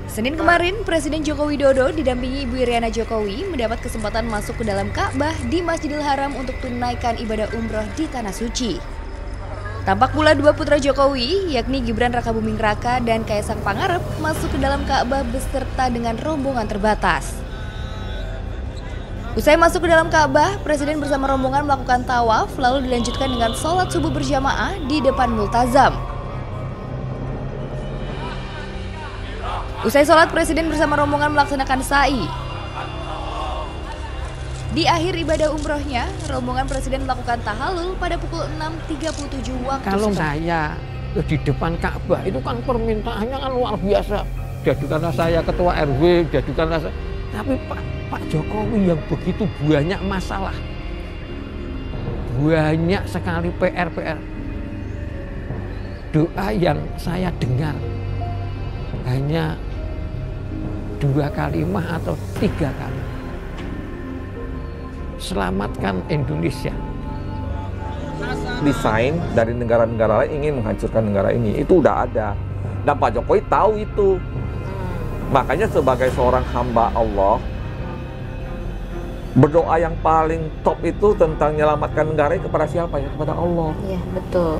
Senin kemarin, Presiden Joko Widodo didampingi Ibu Iriana Jokowi mendapat kesempatan masuk ke dalam Ka'bah di Masjidil Haram untuk tunaikan ibadah umroh di Tanah Suci. Tampak pula dua putra Jokowi, yakni Gibran Rakabuming Raka dan Kaisang Pangarep, masuk ke dalam Ka'bah beserta dengan rombongan terbatas. Usai masuk ke dalam Ka'bah, Presiden bersama rombongan melakukan tawaf, lalu dilanjutkan dengan sholat subuh berjamaah di depan Multazam. Usai sholat, Presiden bersama rombongan melaksanakan sa'i. Di akhir ibadah umrohnya, rombongan Presiden melakukan tahalul pada pukul 6.37 waktu. Kalau saya di depan Ka'bah itu kan permintaannya kan luar biasa. Jadikanlah saya ketua RW, jadikanlah saya. Tapi Pak Jokowi yang begitu banyak masalah, banyak sekali PR. Doa yang saya dengar hanya 2 kalimat atau 3 kali. Selamatkan Indonesia. Desain dari negara-negara lain ingin menghancurkan negara ini, itu udah ada. Dan Pak Jokowi tahu itu. Makanya sebagai seorang hamba Allah, berdoa yang paling top itu tentang menyelamatkan negara kepada siapa ya? Kepada Allah. Iya, betul.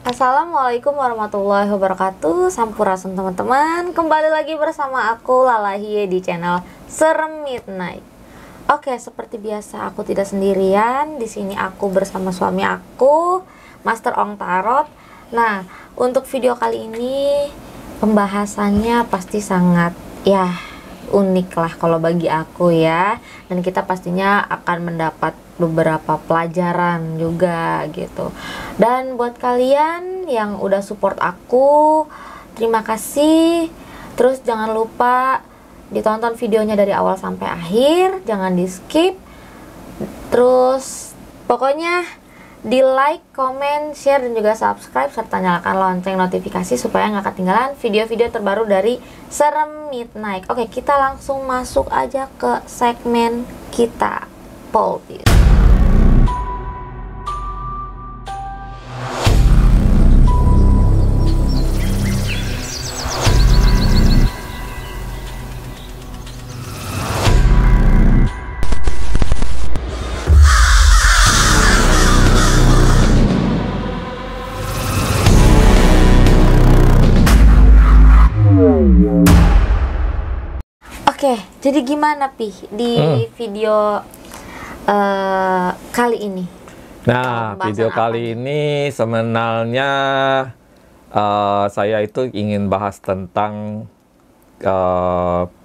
Assalamualaikum warahmatullahi wabarakatuh. Sampurasun teman-teman. Kembali lagi bersama aku Lalahie di channel Serem Midnight. Oke, seperti biasa aku tidak sendirian. Di sini aku bersama suami aku, Master Ong Tarot. Nah, untuk video kali ini pembahasannya pasti sangat unik lah kalau bagi aku ya. Dan kita pastinya akan mendapat beberapa pelajaran juga gitu. Dan buat kalian yang udah support aku, terima kasih. Terus jangan lupa ditonton videonya dari awal sampai akhir, jangan di skip. Terus pokoknya di like, comment, share, dan juga subscribe, serta nyalakan lonceng notifikasi supaya nggak ketinggalan video-video terbaru dari Serem Midnight. Oke, kita langsung masuk aja ke segmen kita, Polpis. Oke, jadi gimana Pi di video kali ini? Nah, video kali ini sebenarnya saya itu ingin bahas tentang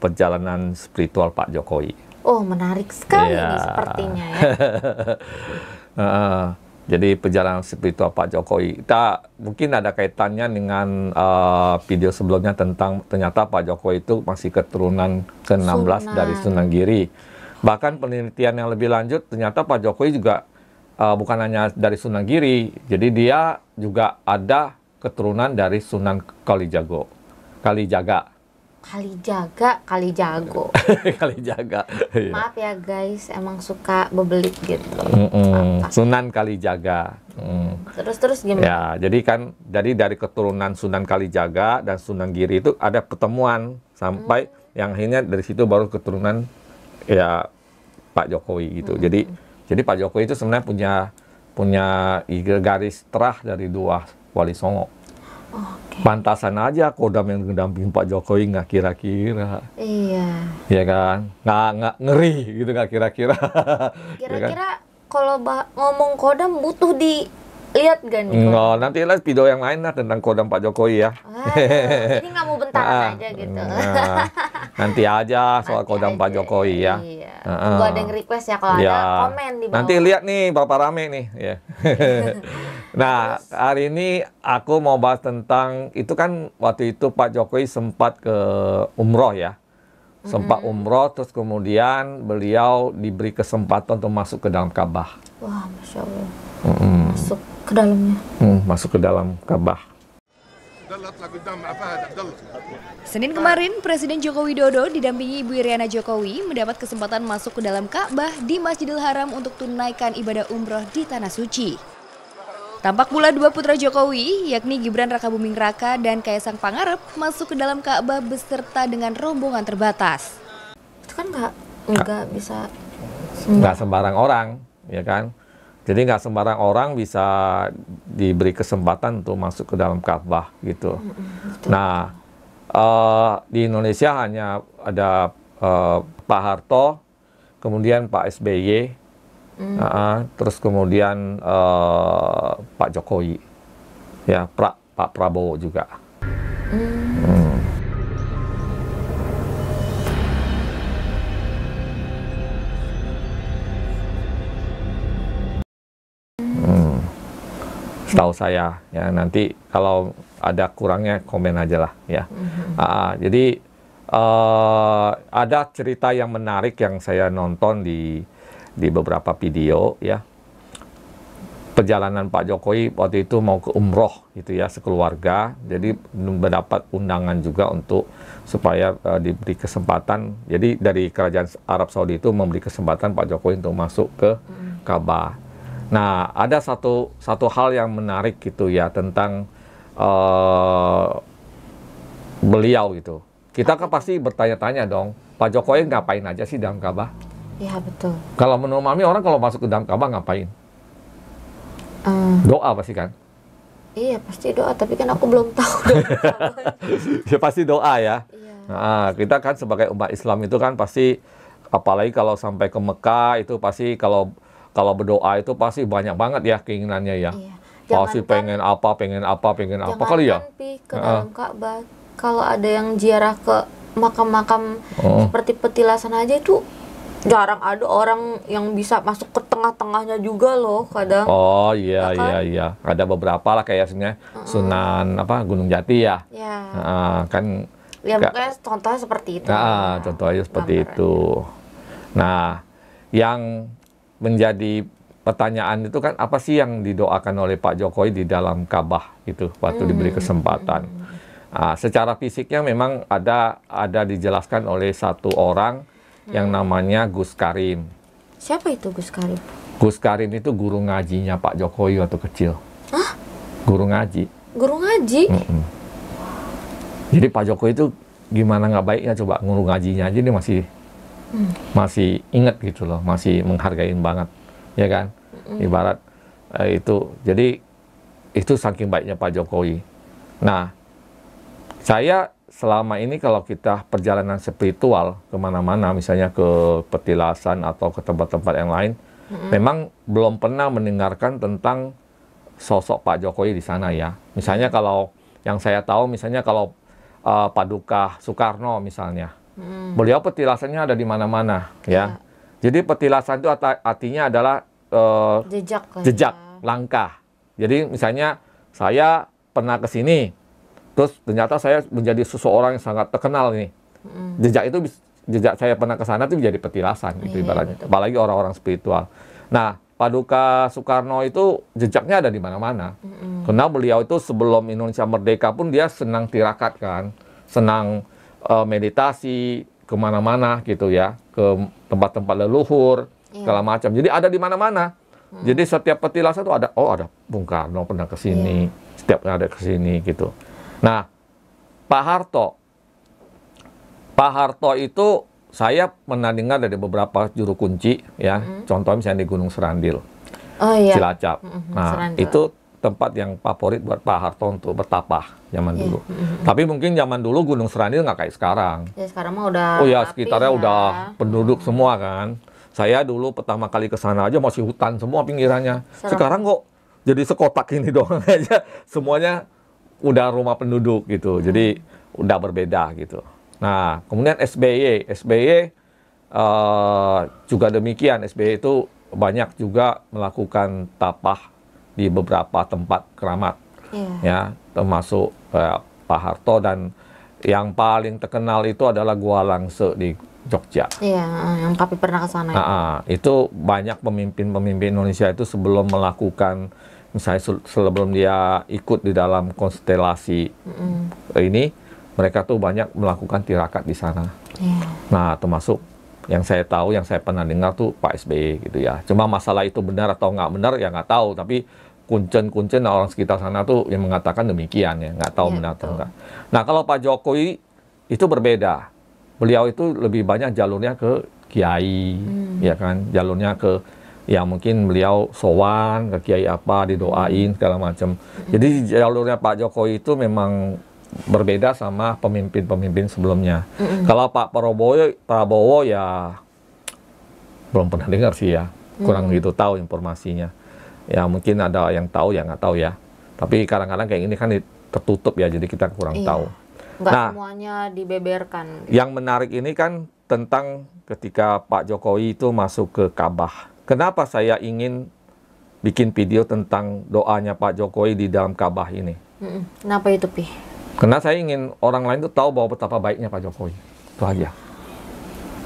perjalanan spiritual Pak Jokowi. Oh, menarik sekali nih sepertinya ya. Jadi perjalanan spiritual Pak Jokowi, kita mungkin ada kaitannya dengan video sebelumnya tentang ternyata Pak Jokowi itu masih keturunan ke-16 dari Sunan Giri. Bahkan penelitian yang lebih lanjut ternyata Pak Jokowi juga bukan hanya dari Sunan Giri, jadi dia juga ada keturunan dari Sunan Kalijaga. Kalijago. Kalijaga. Maaf ya guys, emang suka bebelit gitu. Sunan Kalijaga. Terus gimana? Ya, jadi dari keturunan Sunan Kalijaga dan Sunan Giri itu ada pertemuan sampai yang akhirnya dari situ baru keturunan ya Pak Jokowi gitu. Jadi Pak Jokowi itu sebenarnya punya garis terah dari 2 Wali Songo. Pantasan aja Kodam yang mendampingi Pak Jokowi nggak kira-kira. Iya. Iya kan? Nggak ngeri gitu nggak kira-kira. Kira-kira kalau ngomong Kodam butuh dilihat gak nih? Nggak, nanti lihat video yang lain lah tentang Kodam Pak Jokowi ya. Jadi nggak mau bentaran aja gitu. Nanti aja soal Kodam Pak Jokowi ya. Iya. Tunggu ada yang request ya, kalau ada komen di bawah. Nanti lihat nih Bapak rame nih ya. Nah, hari ini aku mau bahas tentang itu kan waktu itu Pak Jokowi sempat ke umroh ya. Sempat umroh terus kemudian beliau diberi kesempatan untuk masuk ke dalam Ka'bah. Wah, Masya Allah. Masuk ke dalamnya. Masuk ke dalam Ka'bah. Senin kemarin, Presiden Joko Widodo didampingi Ibu Iryana Jokowi mendapat kesempatan masuk ke dalam Ka'bah di Masjidil Haram untuk tunaikan ibadah umroh di Tanah Suci. Tampak pula dua putra Jokowi, yakni Gibran Rakabuming Raka dan Kaisang Pangarep, masuk ke dalam Ka'bah beserta dengan rombongan terbatas. Itu kan nggak bisa nggak sembarang orang, ya kan? Jadi nggak sembarang orang bisa diberi kesempatan untuk masuk ke dalam Ka'bah gitu. Nah, di Indonesia hanya ada Pak Harto, kemudian Pak SBY, terus kemudian Pak Jokowi, ya Pak Prabowo juga. Setahu saya, ya nanti kalau ada kurangnya komen aja lah, ya. Jadi ada cerita yang menarik yang saya nonton di beberapa video, ya. Perjalanan Pak Jokowi waktu itu mau ke umroh, gitu ya, sekeluarga. Jadi mendapat undangan juga untuk supaya diberi kesempatan. Jadi dari Kerajaan Arab Saudi itu memberi kesempatan Pak Jokowi untuk masuk ke Ka'bah. Nah, ada satu hal yang menarik gitu ya tentang beliau gitu. Kita kan pasti bertanya-tanya dong, Pak Jokowi ngapain aja sih dalam Ka'bah? Iya, betul. Kalau menurut Mami, orang kalau masuk ke dalam Ka'bah ngapain? Doa pasti kan? Iya, pasti doa, tapi kan aku belum tahu. Ya pasti doa ya. Iya. Nah, kita kan sebagai umat Islam itu kan pasti, apalagi kalau sampai ke Mekah itu pasti kalau berdoa itu pasti banyak banget ya keinginannya ya. Iya. Pasti pengen apa kali ya. Ke dalam Ka'bah. Kalau ada yang ziarah ke makam-makam seperti petilasan aja itu jarang ada orang yang bisa masuk ke tengah-tengahnya juga loh kadang. Oh iya, ya kan? iya. Ada beberapa lah kayak Sunan Gunung Jati ya. Ya. Kan. Ya pokoknya contohnya seperti itu. Contohnya seperti itu. Nah, yang menjadi pertanyaan itu kan apa sih yang didoakan oleh Pak Jokowi di dalam Ka'bah itu waktu diberi kesempatan. Secara fisiknya memang ada dijelaskan oleh satu orang yang namanya Gus Karim. Siapa itu Gus Karim? Gus Karim itu guru ngajinya Pak Jokowi waktu kecil. Hah? Guru ngaji. Guru ngaji? Jadi Pak Jokowi itu gimana nggak baiknya coba guru ngajinya aja dia masih ingat gitu loh, masih menghargain banget, ya kan? Ibarat itu, jadi itu saking baiknya Pak Jokowi. Nah, saya selama ini kalau kita perjalanan spiritual kemana-mana, misalnya ke petilasan atau ke tempat-tempat yang lain, memang belum pernah mendengarkan tentang sosok Pak Jokowi di sana ya. Misalnya kalau yang saya tahu, misalnya kalau Paduka Soekarno misalnya. Beliau petilasannya ada di mana-mana, ya. Jadi petilasan itu artinya adalah jejak, langkah. Jadi misalnya saya pernah ke sini, terus ternyata saya menjadi seseorang yang sangat terkenal nih. Jejak saya pernah ke sana itu menjadi petilasan, gitu ibaratnya. Apalagi orang-orang spiritual. Nah, Paduka Soekarno itu jejaknya ada di mana-mana. Karena beliau itu sebelum Indonesia merdeka pun dia senang tirakat kan, senang meditasi kemana-mana gitu ya, ke tempat-tempat leluhur, segala macam. Jadi ada di mana-mana. Jadi setiap petilasan itu ada, ada Bung Karno pernah ke sini, setiap ada ke sini gitu. Nah, Pak Harto itu saya pernah dengar dari beberapa juru kunci ya, contohnya misalnya di Gunung Serandil, Cilacap. Nah, Serandil. itu tempat yang favorit buat Pak Harto untuk bertapah zaman dulu. Tapi mungkin zaman dulu Gunung Serandil nggak kayak sekarang. Ya sekarang mah udah Sekitarnya udah penduduk semua kan. Saya dulu pertama kali ke sana aja masih hutan semua pinggirannya. Sekarang kok jadi sekotak ini doang aja. Semuanya udah rumah penduduk gitu. Jadi udah berbeda gitu. Nah, kemudian SBY juga demikian. SBY itu banyak juga melakukan tapah di beberapa tempat keramat, ya, termasuk Pak Harto, dan yang paling terkenal itu adalah Gua Langse di Jogja. Iya, yang Papi pernah ke sana. Itu banyak pemimpin-pemimpin Indonesia itu sebelum melakukan misalnya sebelum dia ikut di dalam konstelasi ini, mereka tuh banyak melakukan tirakat di sana. Nah, termasuk yang saya tahu, yang saya pernah dengar tuh Pak SBY gitu ya. Cuma masalah itu benar atau nggak benar ya nggak tahu, tapi kuncen-kuncen orang sekitar sana tuh yang mengatakan demikian ya, nggak tahu benar atau enggak. Nah, kalau Pak Jokowi itu berbeda. Beliau itu lebih banyak jalurnya ke kiai, ya kan, jalurnya ke ya mungkin beliau sowan ke kiai apa, didoain segala macam. Jadi jalurnya Pak Jokowi itu memang berbeda sama pemimpin-pemimpin sebelumnya. Kalau Pak Prabowo ya belum pernah dengar sih ya, kurang gitu tahu informasinya. Ya mungkin ada yang tahu ya nggak tahu ya. Tapi kadang-kadang kayak gini kan tertutup ya, jadi kita kurang tahu. Nggak semuanya dibeberkan. Yang menarik ini kan tentang ketika Pak Jokowi itu masuk ke Ka'bah. Kenapa saya ingin bikin video tentang doanya Pak Jokowi di dalam Ka'bah ini? Kenapa itu, Pi? Karena saya ingin orang lain tuh tahu bahwa betapa baiknya Pak Jokowi. Itu aja.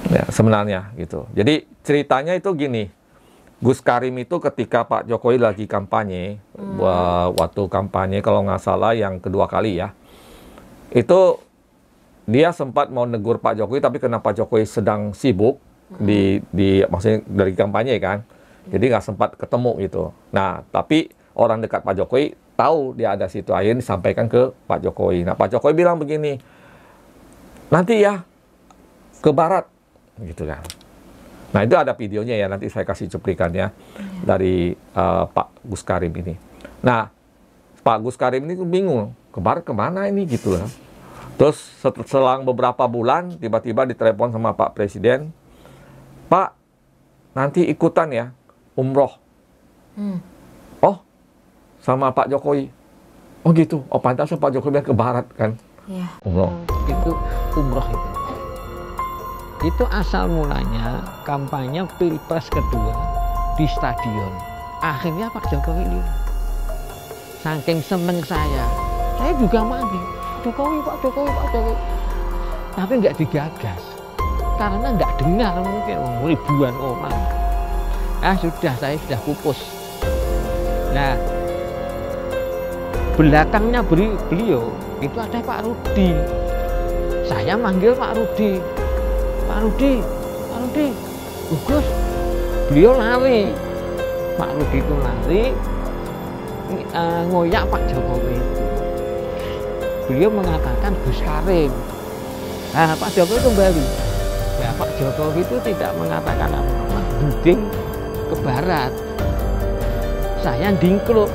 Ya, sebenarnya gitu. Jadi ceritanya itu gini. Gus Karim itu ketika Pak Jokowi lagi kampanye, waktu kampanye kalau nggak salah yang kedua kali ya, itu dia sempat mau negur Pak Jokowi, tapi karena Pak Jokowi sedang sibuk maksudnya dari kampanye kan, jadi nggak sempat ketemu gitu. Nah, tapi orang dekat Pak Jokowi tahu dia ada situ, akhirnya disampaikan ke Pak Jokowi. Nah, Pak Jokowi bilang begini, nanti ya ke barat, gitu kan. Nah, itu ada videonya ya, nanti saya kasih cuplikannya dari Pak Gus Karim ini. Nah, Pak Gus Karim ini bingung, ke barat kemana ini gitu lah. Terus selang beberapa bulan, tiba-tiba ditelepon sama Pak Presiden, Pak, nanti ikutan ya, umroh. Oh, sama Pak Jokowi. Oh gitu, oh pantas Pak Jokowi ke barat kan, umroh. Itu umroh itu asal mulanya kampanye Pilpres kedua di stadion. Akhirnya Pak Jokowi lihat. Saking seneng saya juga manggil Jokowi, Pak Jokowi, Pak Jokowi. Tapi nggak digagas karena nggak dengar mungkin ribuan orang. Saya sudah pupus. Nah, belakangnya beliau itu ada Pak Rudi. Saya manggil Pak Rudi. Pak Rudi, Gus, beliau lari. Pak Rudi itu lari, ngoyak Pak Jokowi itu. Beliau mengatakan Gus Karim. Nah, Pak Jokowi kembali. Ya, Pak Jokowi itu tidak mengatakan apa-apa, buding ke barat. Saya dingkluk,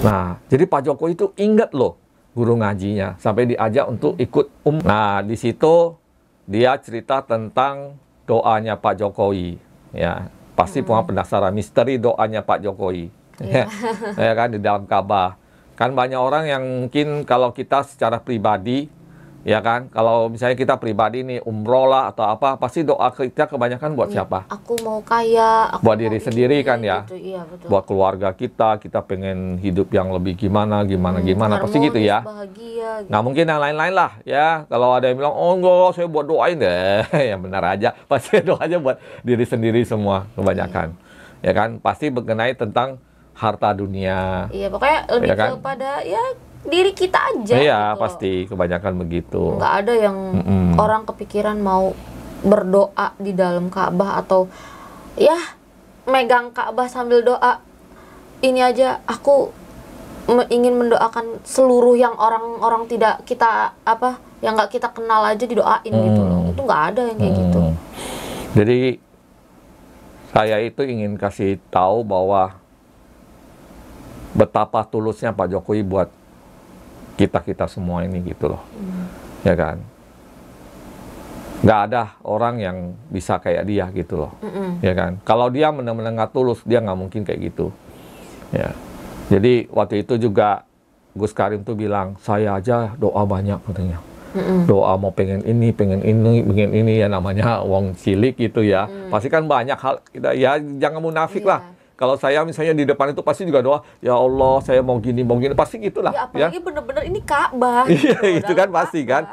Nah, jadi Pak Jokowi itu ingat loh guru ngajinya, sampai diajak untuk ikut Nah, di situ dia cerita tentang doanya Pak Jokowi. Ya, pasti punya penasaran misteri doanya Pak Jokowi. Ya kan, di dalam Ka'bah. Kan banyak orang yang mungkin kalau kita secara pribadi, ya kan, kalau misalnya kita pribadi nih umroh lah atau apa, pasti doa kita kebanyakan buat siapa? Aku mau kaya, aku buat mau diri sendiri kan ya, gitu. Iya, betul. Buat keluarga kita pengen hidup yang lebih gimana, pasti gitu ya. Bahagia, gitu. Nggak mungkin yang lain-lain lah ya. Kalau ada yang bilang, oh enggak, saya buat doain deh, yang benar aja, pasti doanya buat diri sendiri semua kebanyakan, ya kan, pasti mengenai tentang harta dunia. Iya, pokoknya lebih ya kan? kepada ya diri kita aja. Iya, gitu. pasti kebanyakan begitu. Nggak ada yang orang kepikiran mau berdoa di dalam Ka'bah atau ya megang Ka'bah sambil doa. Ini aja aku ingin mendoakan seluruh yang orang-orang tidak kita yang nggak kita kenal aja didoain gitu loh. Itu nggak ada yang kayak gitu. Jadi saya itu ingin kasih tahu bahwa betapa tulusnya Pak Jokowi buat kita semua ini gitu loh, ya kan. Nggak ada orang yang bisa kayak dia gitu loh, ya kan. Kalau dia benar-benar nggak tulus, dia nggak mungkin kayak gitu, ya. Jadi waktu itu juga Gus Karim tuh bilang, saya aja doa banyak katanya, doa mau pengen ini ya, namanya wong cilik gitu ya. Pasti kan banyak hal, ya jangan munafik lah. Kalau saya misalnya di depan itu pasti juga doa, ya Allah saya mau gini, pasti gitulah. Ya apalagi bener-bener ini Ka'bah. Iya, itu kan pasti kan.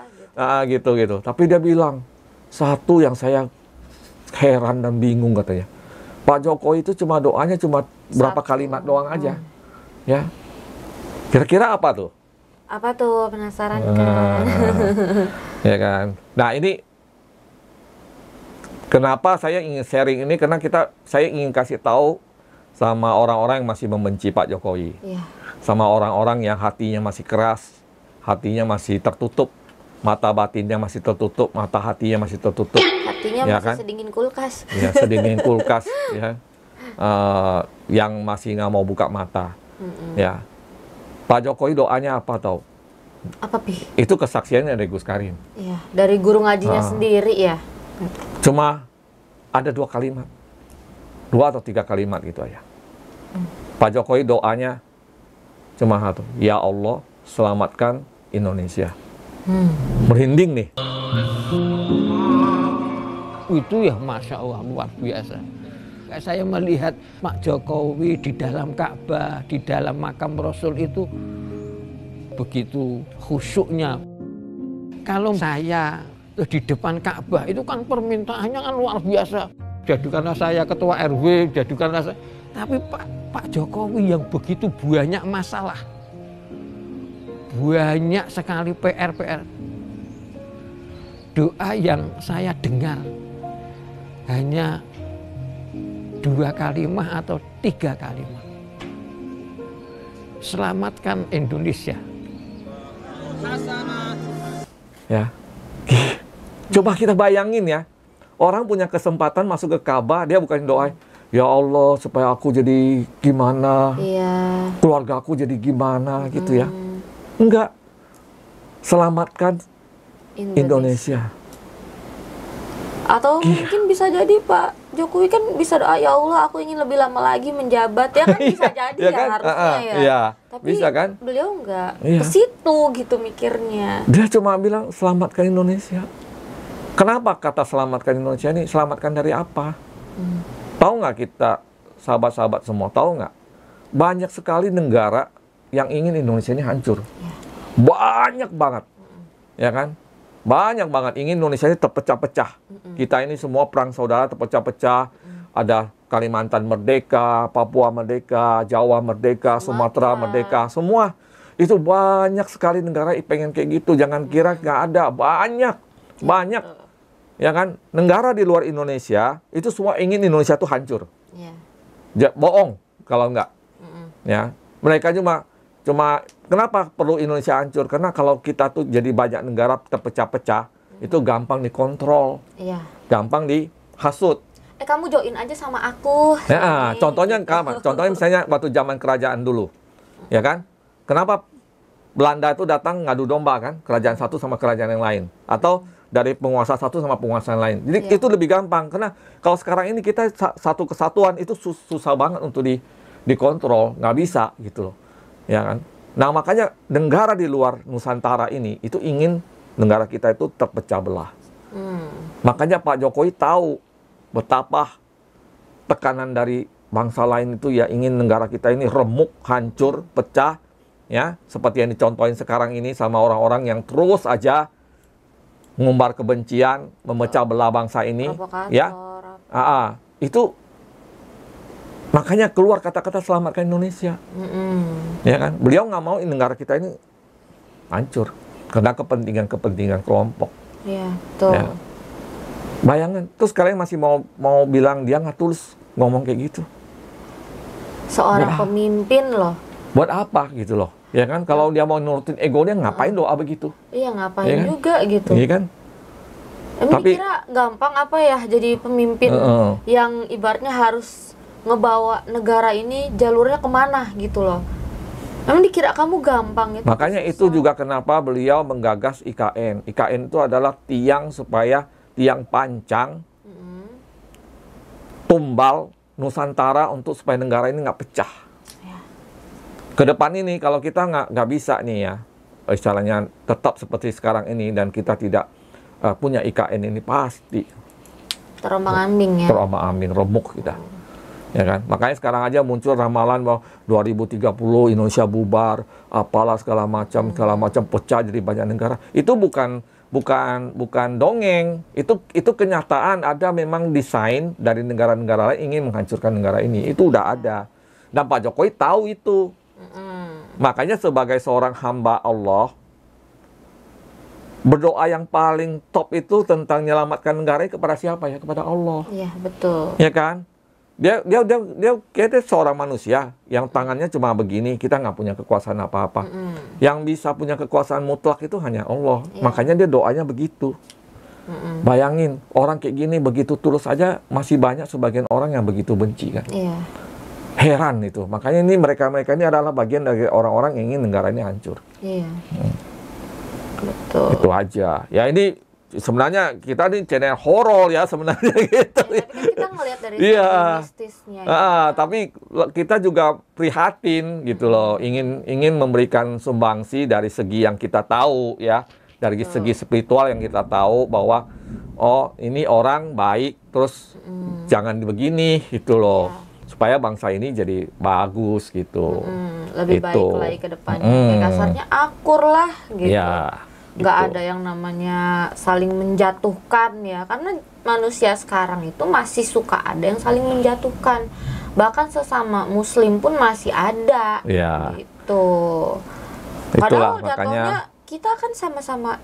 Gitu. Tapi dia bilang, satu yang saya heran dan bingung katanya, Pak Jokowi itu cuma doanya cuma berapa kalimat doang aja. Ya. Kira-kira apa tuh? Apa tuh, penasaran kan? Ya kan. Nah, ini kenapa saya ingin sharing ini, karena saya ingin kasih tahu sama orang-orang yang masih membenci Pak Jokowi. Iya. Sama orang-orang yang hatinya masih keras, hatinya masih tertutup, mata batinnya masih tertutup, mata hatinya masih tertutup. Hatinya ya masih kan? sedingin kulkas. Ya, sedingin kulkas, ya. Yang masih nggak mau buka mata. Ya. Pak Jokowi doanya apa tau? Apa, Pi? Itu kesaksiannya dari Gus Karim. Iya, dari guru ngajinya sendiri ya. Cuma ada 2 kalimat. 2 atau 3 kalimat gitu aja. Pak Jokowi doanya cuma satu. Ya Allah, selamatkan Indonesia. Merinding nih. Itu ya Masya Allah luar biasa. Saya melihat Pak Jokowi di dalam Ka'bah, di dalam makam Rasul itu begitu khusyuknya. Kalau saya di depan Ka'bah itu kan permintaannya kan luar biasa. Jadikanlah saya ketua RW, jadikanlah saya. Tapi Pak Jokowi yang begitu banyak masalah, banyak sekali PR. Doa yang saya dengar hanya 2 kalimat atau 3 kalimat. Selamatkan Indonesia. Ya. Coba kita bayangin ya. Orang punya kesempatan masuk ke Ka'bah, dia bukan doa, ya Allah supaya aku jadi gimana, keluarga aku jadi gimana gitu ya. Enggak. Selamatkan Indonesia. Atau mungkin bisa jadi Pak Jokowi kan bisa doa, ya Allah aku ingin lebih lama lagi menjabat, ya kan bisa jadi ya kan? harusnya ya. Iya, tapi bisa kan? beliau enggak Iya. ke situ gitu mikirnya. Dia cuma bilang selamatkan Indonesia. Kenapa kata selamatkan Indonesia ini? Selamatkan dari apa? Tahu nggak kita, sahabat-sahabat semua, tahu nggak? Banyak sekali negara yang ingin Indonesia ini hancur. Banyak banget. Ya kan? Banyak banget ingin Indonesia ini terpecah-pecah. Kita ini semua perang saudara terpecah-pecah. Ada Kalimantan merdeka, Papua merdeka, Jawa merdeka, Sumatera merdeka. Semua. Itu banyak sekali negara yang pengen kayak gitu. Jangan kira nggak ada. Banyak. Banyak. Ya kan? Negara di luar Indonesia, itu semua ingin Indonesia itu hancur. Bohong kalau nggak. Ya. Mereka cuma kenapa perlu Indonesia hancur? Karena kalau kita tuh jadi banyak negara terpecah-pecah, itu gampang dikontrol, gampang dihasut. Kamu join aja sama aku. Ya, contohnya misalnya waktu zaman kerajaan dulu, ya kan? Kenapa Belanda itu datang ngadu domba kan? Kerajaan satu sama kerajaan yang lain, atau dari penguasa satu sama penguasa yang lain. Jadi itu lebih gampang. Karena kalau sekarang ini kita satu kesatuan itu susah banget untuk dikontrol, nggak bisa gitu loh. Ya kan? Nah, makanya negara di luar Nusantara ini itu ingin negara kita itu terpecah belah. Makanya Pak Jokowi tahu betapa tekanan dari bangsa lain itu ya ingin negara kita ini remuk, hancur, pecah, ya, seperti yang dicontohin sekarang ini sama orang-orang yang terus aja mengumbar kebencian, memecah belah bangsa ini, ya. Itu makanya keluar kata-kata selamatkan Indonesia. Ya kan? Beliau nggak mau negara kita ini hancur karena kepentingan kelompok. Iya, betul. Ya. Bayangin, terus kalian masih mau bilang dia nggak tulus ngomong kayak gitu. Seorang pemimpin loh. Buat apa gitu loh? Ya kan? Kalau dia mau nurutin ego dia ngapain doa begitu? Iya, ngapain ya kan? juga gitu. Iya kan? Tapi dikira gampang apa ya jadi pemimpin yang ibaratnya harus ngebawa negara ini jalurnya kemana gitu loh. Emang dikira kamu gampang gitu. Makanya itu juga kenapa beliau menggagas IKN. IKN itu adalah tiang pancang tumbal Nusantara untuk supaya negara ini nggak pecah. Kedepan ini kalau kita nggak bisa nih ya, istilahnya tetap seperti sekarang ini dan kita tidak punya IKN ini pasti terombang-ambing ya. Terombang-ambing, remuk kita. Ya kan? Makanya sekarang aja muncul ramalan bahwa 2030 Indonesia bubar, apalah segala macam pecah jadi banyak negara. Itu bukan bukan dongeng. Itu kenyataan, ada memang desain dari negara-negara lain ingin menghancurkan negara ini. Itu udah ada. Dan Pak Jokowi tahu itu. Makanya sebagai seorang hamba Allah, berdoa yang paling top itu tentang menyelamatkan negara kepada siapa ya? Kepada Allah. Iya, betul. Ya kan? Dia kayaknya seorang manusia yang tangannya cuma begini, kita nggak punya kekuasaan apa-apa. Yang bisa punya kekuasaan mutlak itu hanya Allah. Makanya dia doanya begitu. Bayangin, orang kayak gini begitu tulus aja, masih banyak sebagian orang yang begitu benci kan. Iya. Heran itu. Makanya ini mereka ini adalah bagian dari orang-orang yang ingin negara ini hancur. Iya. Betul. Itu aja. Ya ini sebenarnya kita ini channel horor ya sebenarnya gitu. Ya, tapi kan kita ngelihat dari sisi mistisnya. Tapi kita juga prihatin gitu loh. Ingin memberikan sumbangsi dari segi yang kita tahu ya. Dari segi spiritual yang kita tahu bahwa oh ini orang baik, terus jangan begini gitu loh. Supaya bangsa ini jadi bagus gitu. Lebih baik lagi ke depannya. Kayak kasarnya akur lah gitu. Ya. Nggak Gitu. ada yang namanya saling menjatuhkan ya, karena manusia sekarang itu masih suka ada yang saling menjatuhkan, bahkan sesama muslim pun masih ada gitu. Padahal jatuhnya kita kan sama-sama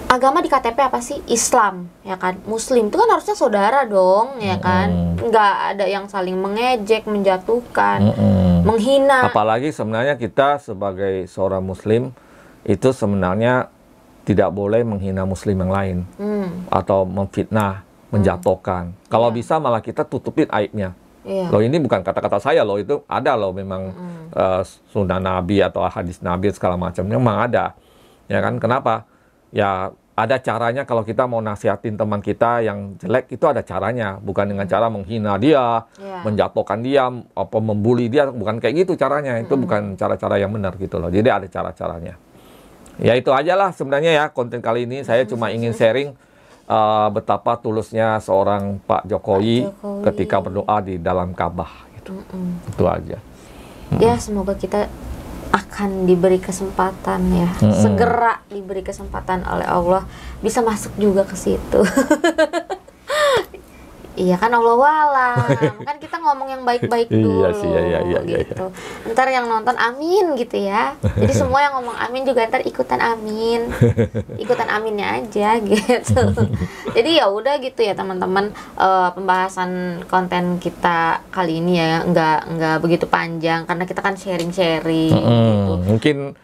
agama. Di KTP apa sih? Islam ya kan, muslim itu kan harusnya saudara dong ya kan. Nggak ada yang saling mengejek, menjatuhkan, menghina. Apalagi sebenarnya kita sebagai seorang muslim itu sebenarnya tidak boleh menghina muslim yang lain atau memfitnah, menjatuhkan. Kalau bisa malah kita tutupin aibnya. Loh ini bukan kata-kata saya loh, itu ada loh memang sunnah Nabi atau hadis Nabi segala macamnya memang ada. Ya kan? Kenapa? Ya ada caranya. Kalau kita mau nasihatin teman kita yang jelek itu ada caranya, bukan dengan cara menghina dia, menjatuhkan dia, apa membuli dia, bukan kayak gitu caranya. Itu bukan cara-cara yang benar gitu loh. Jadi ada cara-caranya. Ya itu aja lah sebenarnya ya konten kali ini. Saya cuma ingin sharing betapa tulusnya seorang Pak Jokowi ketika berdoa di dalam Ka'bah gitu. Itu aja. Ya semoga kita akan diberi kesempatan ya, segera diberi kesempatan oleh Allah bisa masuk juga ke situ. Iya kan, Allah walam. Kan kita ngomong yang baik-baik dulu. Iya sih, iya, gitu. Ntar yang nonton amin gitu ya. Jadi semua yang ngomong amin juga ntar ikutan amin. Ikutan aminnya aja gitu. Jadi ya udah gitu ya teman-teman, pembahasan konten kita kali ini ya nggak begitu panjang karena kita kan sharing-sharing gitu. Mungkin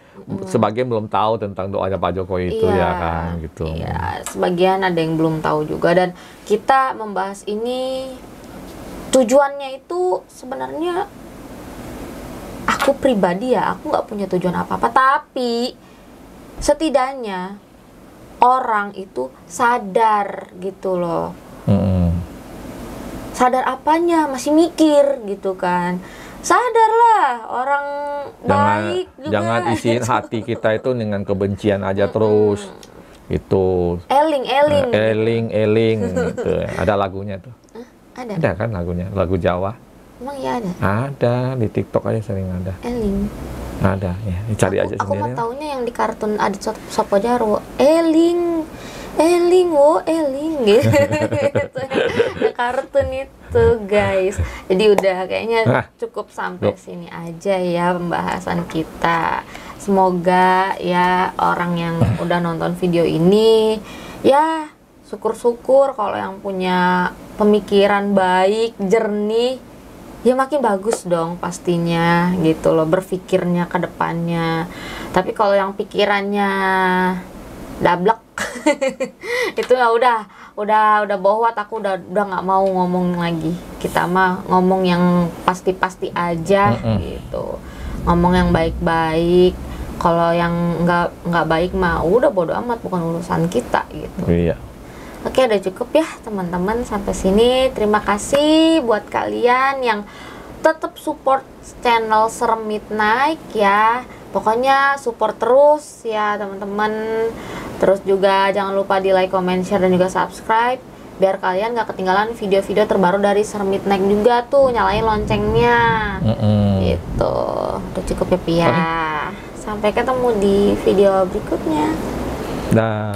sebagian belum tahu tentang doanya Pak Jokowi itu ya kan gitu. Iya, sebagian ada yang belum tahu juga, dan kita membahas ini tujuannya itu sebenarnya aku pribadi ya, aku nggak punya tujuan apa-apa, tapi setidaknya orang itu sadar gitu loh. Sadar apanya? Masih mikir gitu kan. Sadarlah, orang baik juga. Jangan isiin hati kita itu dengan kebencian aja terus. Itu. Eling gitu. Ada lagunya tuh. Ada kan lagunya, lagu Jawa. Emang ya ada? Ada, di TikTok aja sering ada. Eling. Ada, ya. Cari aja Aku sendiri. mah taunya yang di kartun Adit Sopo Jarwo. Eling gitu. Ya, kartun itu guys. Jadi udah kayaknya cukup sampai sini aja ya pembahasan kita. Semoga ya orang yang udah nonton video ini ya syukur-syukur kalau yang punya pemikiran baik, jernih, ya makin bagus dong pastinya gitu loh, berpikirnya ke depannya. Tapi kalau yang pikirannya dablek itu ya udah bohwat, aku udah nggak mau ngomong lagi. Kita mah ngomong yang pasti-pasti aja gitu, ngomong yang baik-baik. Kalau yang nggak baik mah udah bodo amat, bukan urusan kita gitu. Iya. Oke, udah cukup ya teman-teman sampai sini. Terima kasih buat kalian yang tetap support channel Serem Midnight ya. Pokoknya support terus ya teman-teman. Terus juga jangan lupa di like, comment, share, dan juga subscribe biar kalian gak ketinggalan video-video terbaru dari Serem Midnight juga tuh. Nyalain loncengnya gitu. Udah cukup ya Pia. Sampai ketemu di video berikutnya. Dah.